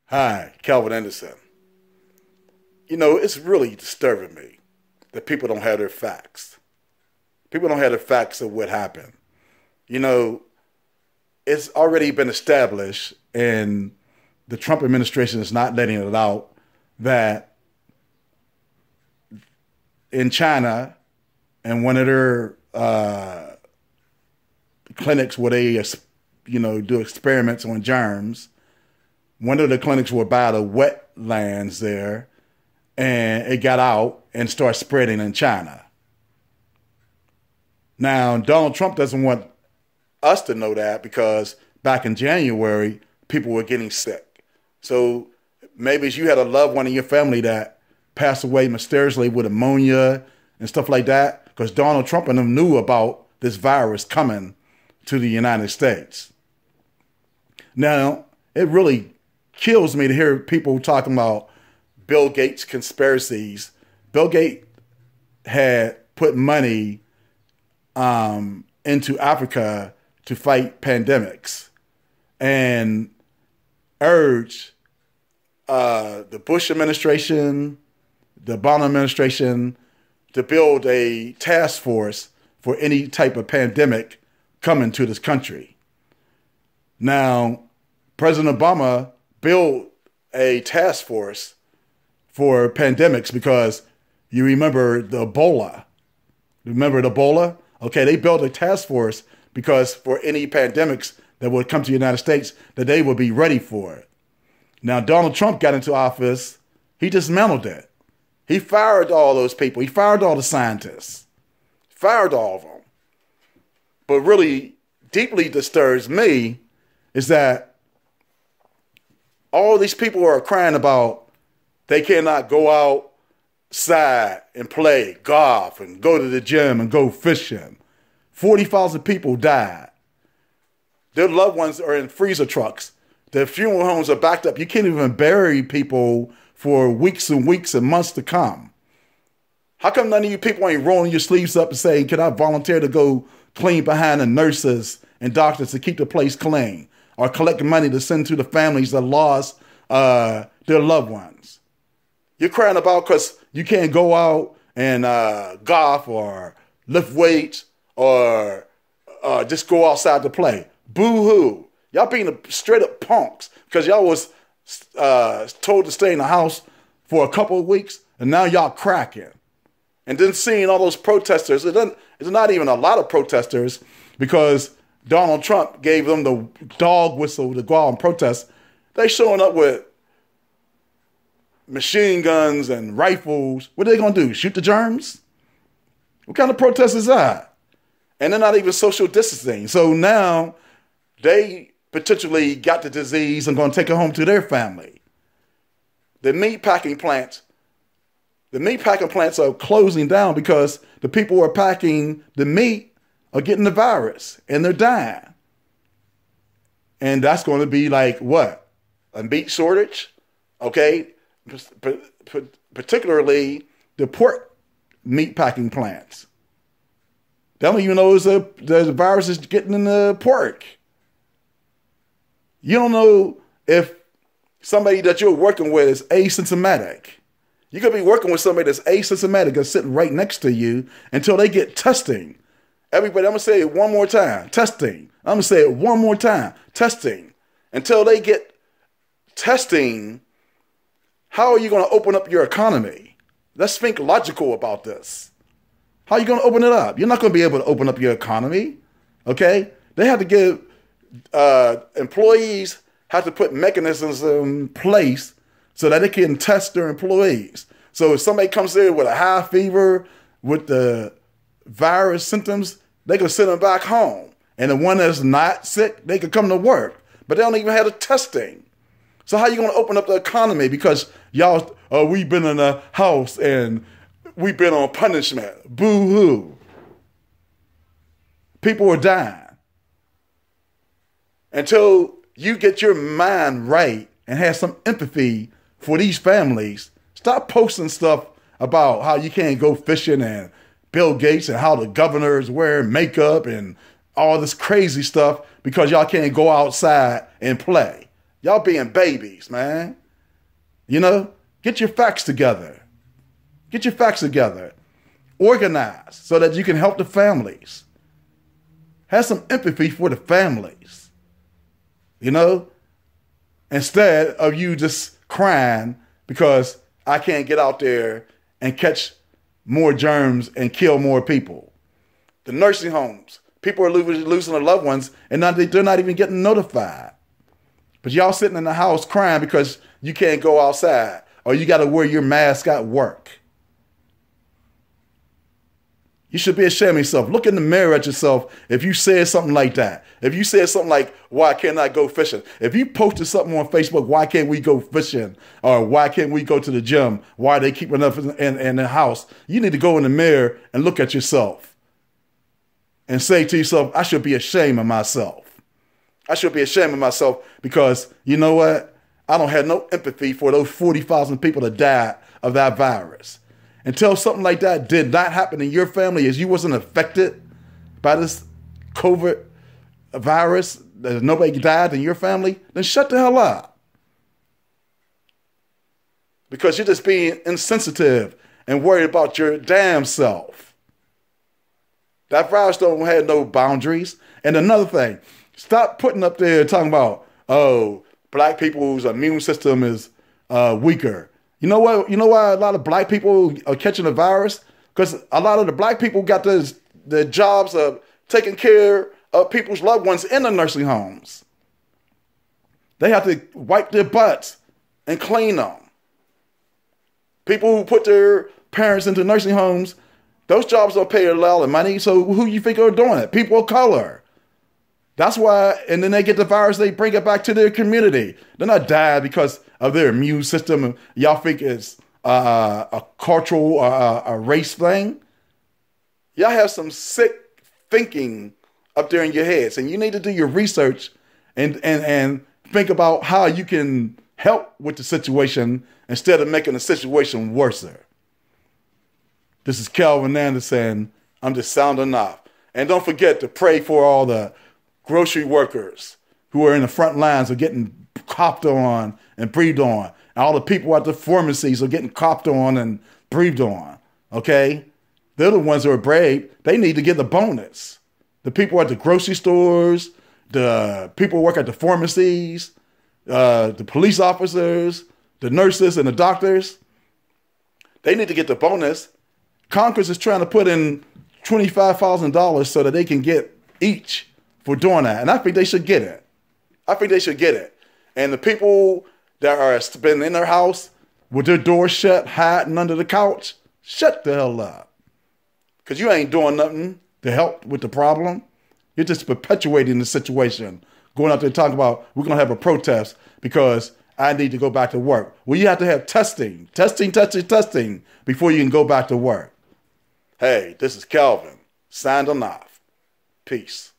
Hi, Calvin Anderson. It's really disturbing me that people don't have their facts. People don't have the facts of what happened. You know, it's already been established, and the Trump administration is not letting it out, that in China, and one of their clinics where they, do experiments on germs, one of the clinics were by the wetlands there, and it got out and started spreading in China. Now, Donald Trump doesn't want us to know that because back in January, people were getting sick. So maybe you had a loved one in your family that passed away mysteriously with pneumonia and stuff like that, because Donald Trump and them knew about this virus coming to the United States. Now, it really kills me to hear people talking about Bill Gates conspiracies. Bill Gates had put money into Africa to fight pandemics and urged the Bush administration, the Obama administration, to build a task force for any type of pandemic coming to this country. Now, President Obama built a task force for pandemics because you remember the Ebola. Remember the Ebola? Okay, they built a task force because for any pandemics that would come to the United States, that they would be ready for it. Now, Donald Trump got into office, he dismantled it. He fired all those people. He fired all the scientists. Fired all of them. But really deeply disturbs me is that all these people are crying about they cannot go outside and play golf and go to the gym and go fishing. 40,000 people died. Their loved ones are in freezer trucks. Their funeral homes are backed up. You can't even bury people for weeks and weeks and months to come. How come none of you people ain't rolling your sleeves up and saying, can I volunteer to go clean behind the nurses and doctors to keep the place clean? Or collect money to send to the families that lost their loved ones? You're crying about because you can't go out and golf or lift weights or just go outside to play. Boo-hoo. Y'all being straight up punks because y'all was told to stay in the house for a couple of weeks, and now y'all cracking. And then seeing all those protesters, it's not even a lot of protesters because Donald Trump gave them the dog whistle to go out and protest. They showing up with machine guns and rifles. What are they going to do? Shoot the germs? What kind of protest is that? And they're not even social distancing. So now they potentially got the disease and going to take it home to their family. The meat packing plants are closing down because the people who are packing the meat are getting the virus and they're dying. And that's going to be like what? A meat shortage? Okay. Particularly the pork meat packing plants. They don't even know the virus is getting in the pork. You don't know if somebody that you're working with is asymptomatic. You could be working with somebody that's asymptomatic that's sitting right next to you until they get testing. Everybody, I'm going to say it one more time. Testing. I'm going to say it one more time. Testing. Until they get testing, how are you going to open up your economy? Let's think logical about this. How are you going to open it up? You're not going to be able to open up your economy. Okay? They have to give, employees have to put mechanisms in place so that they can test their employees. So if somebody comes in with a high fever, with the virus symptoms, they can send them back home. And the one that's not sick, they can come to work. But they don't even have the testing. So how are you going to open up the economy? Because y'all, we've been in a house and we've been on punishment. Boo-hoo. People are dying. Until you get your mind right and have some empathy for these families, stop posting stuff about how you can't go fishing and Bill Gates and how the governors wear makeup and all this crazy stuff because y'all can't go outside and play. Y'all being babies, man. You know, get your facts together. Get your facts together. Organize so that you can help the families. Have some empathy for the families. You know, instead of you just crying because I can't get out there and catch more germs and kill more people. The nursing homes, people are losing their loved ones and they're not even getting notified. But y'all sitting in the house crying because you can't go outside or you got to wear your mask at work. You should be ashamed of yourself. Look in the mirror at yourself if you said something like that. If you said something like, why can't I go fishing? If you posted something on Facebook, why can't we go fishing? Or why can't we go to the gym? Why are they keeping us in the house? You need to go in the mirror and look at yourself and say to yourself, I should be ashamed of myself. I should be ashamed of myself because you know what? I don't have no empathy for those 40,000 people that died of that virus. Until something like that did not happen in your family, as you wasn't affected by this COVID virus, that nobody died in your family, then shut the hell up. Because you're just being insensitive and worried about your damn self. That virus don't have no boundaries. And another thing, stop putting up there talking about, oh, black people's immune system is weaker. You know what? You know why a lot of black people are catching the virus? Because a lot of the black people got the jobs of taking care of people's loved ones in the nursing homes. They have to wipe their butts and clean them. People who put their parents into nursing homes, those jobs don't pay a lot of money. So who you think are doing it? People of color. That's why, and then they get the virus, they bring it back to their community. They're not dying because of their immune system. Y'all think it's a cultural, a race thing. Y'all have some sick thinking up there in your heads, and you need to do your research and think about how you can help with the situation instead of making the situation worse. This is Calvin Anderson. I'm just sounding off. And don't forget to pray for all the grocery workers who are in the front lines are getting copped on and breathed on. And all the people at the pharmacies are getting copped on and breathed on. Okay? They're the ones who are brave. They need to get the bonus. The people at the grocery stores, the people who work at the pharmacies, the police officers, the nurses and the doctors, they need to get the bonus. Congress is trying to put in $25,000 so that they can get each for doing that. And I think they should get it. I think they should get it. And the people that are been in their house with their doors shut, hiding under the couch, shut the hell up. Because you ain't doing nothing to help with the problem. You're just perpetuating the situation. Going out there talking about, we're going to have a protest because I need to go back to work. Well, you have to have testing before you can go back to work. Hey, this is Calvin. Signing off. Peace.